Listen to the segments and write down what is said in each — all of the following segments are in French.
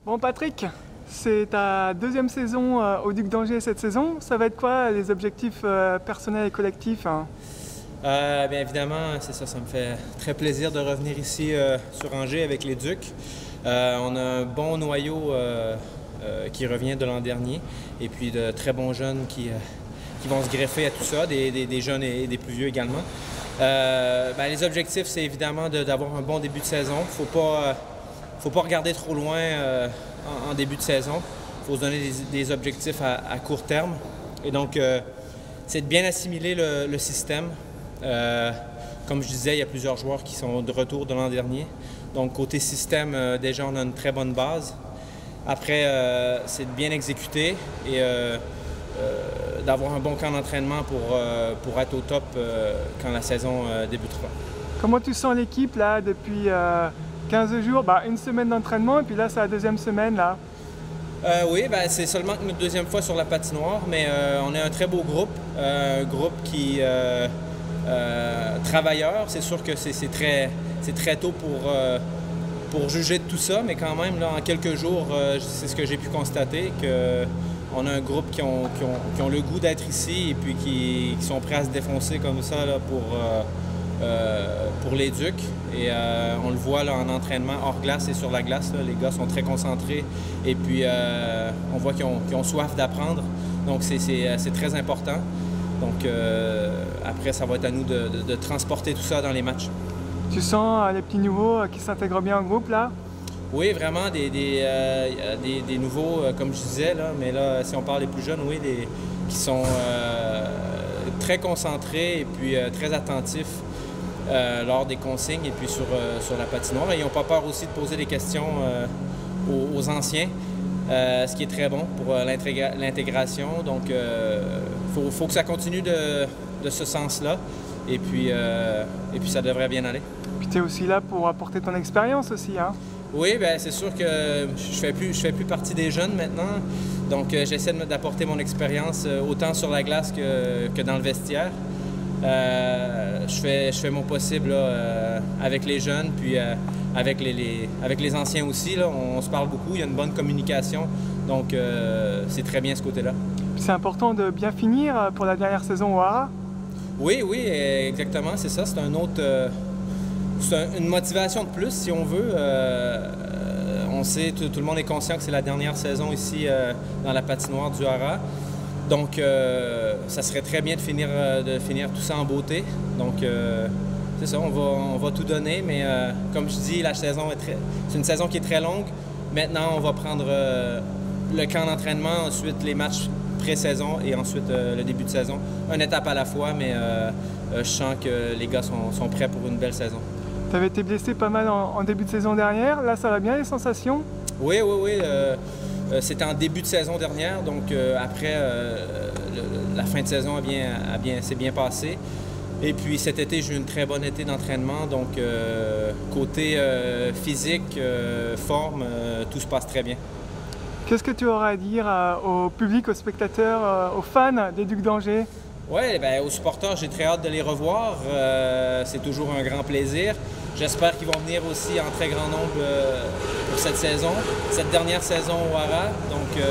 Bon Patrick, c'est ta deuxième saison au Duc d'Angers cette saison. Ça va être quoi les objectifs personnels et collectifs hein? Bien évidemment, c'est ça, ça me fait très plaisir de revenir ici sur Angers avec les Ducs. On a un bon noyau qui revient de l'an dernier et puis de très bons jeunes qui vont se greffer à tout ça, des jeunes et des plus vieux également. Les objectifs, c'est évidemment d'avoir un bon début de saison. Faut pas regarder trop loin en début de saison. Il faut se donner des objectifs à court terme. Et donc, c'est de bien assimiler le système. Comme je disais, il y a plusieurs joueurs qui sont de retour de l'an dernier. Donc, côté système, déjà, on a une très bonne base. Après, c'est de bien exécuter et d'avoir un bon camp d'entraînement pour être au top quand la saison débutera. Comment tu sens l'équipe là depuis 15 jours, une semaine d'entraînement et puis là c'est la deuxième semaine là. Oui, c'est seulement notre deuxième fois sur la patinoire, mais on est un très beau groupe, un groupe qui travailleur. C'est sûr que c'est très tôt pour juger de tout ça, mais quand même là, en quelques jours, c'est ce que j'ai pu constater qu'on a un groupe qui ont le goût d'être ici et puis qui sont prêts à se défoncer comme ça là, pour les Ducs. Et on le voit là, en entraînement hors glace et sur la glace. Là, les gars sont très concentrés et puis on voit qu'ils ont soif d'apprendre. Donc c'est très important. Donc après, ça va être à nous de transporter tout ça dans les matchs. Tu sens les petits nouveaux qui s'intègrent bien au groupe là? Oui, vraiment des nouveaux, comme je disais, là, mais là, si on parle des plus jeunes, oui, qui sont très concentrés et puis très attentifs lors des consignes et puis sur la patinoire. Et ils n'ont pas peur aussi de poser des questions aux anciens, ce qui est très bon pour l'intégration. Donc, faut que ça continue de ce sens-là et puis ça devrait bien aller. Puis tu es aussi là pour apporter ton expérience aussi, hein? Oui, c'est sûr que je fais plus partie des jeunes maintenant. Donc, j'essaie d'apporter mon expérience autant sur la glace que dans le vestiaire. Je fais mon possible là, avec les jeunes, puis avec les anciens aussi. Là, on se parle beaucoup, il y a une bonne communication. Donc, c'est très bien ce côté-là. C'est important de bien finir pour la dernière saison au Hara? Oui, exactement, c'est ça. C'est un autre... c'est une motivation de plus, si on veut. On sait, tout le monde est conscient que c'est la dernière saison ici dans la patinoire du Hara. Donc, ça serait très bien de finir tout ça en beauté. Donc, c'est ça, on va tout donner. Mais comme je dis, c'est une saison qui est très longue. Maintenant, on va prendre le camp d'entraînement, ensuite les matchs pré-saison et ensuite le début de saison. Une étape à la fois, mais je sens que les gars sont prêts pour une belle saison. Tu avais été blessé pas mal en début de saison dernière. Là, ça va bien les sensations? Oui. C'était en début de saison dernière, donc après, la fin de saison s'est bien passée. Et puis cet été, j'ai eu une très bonne été d'entraînement, donc côté physique, forme, tout se passe très bien. Qu'est-ce que tu auras à dire au public, aux spectateurs, aux fans des Ducs d'Angers? Oui, aux supporters, j'ai très hâte de les revoir. C'est toujours un grand plaisir. J'espère qu'ils vont venir aussi en très grand nombre pour cette saison, cette dernière saison au Hara. Donc,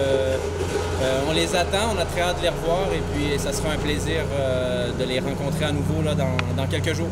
on les attend, on a très hâte de les revoir et puis ça sera un plaisir de les rencontrer à nouveau là, dans quelques jours.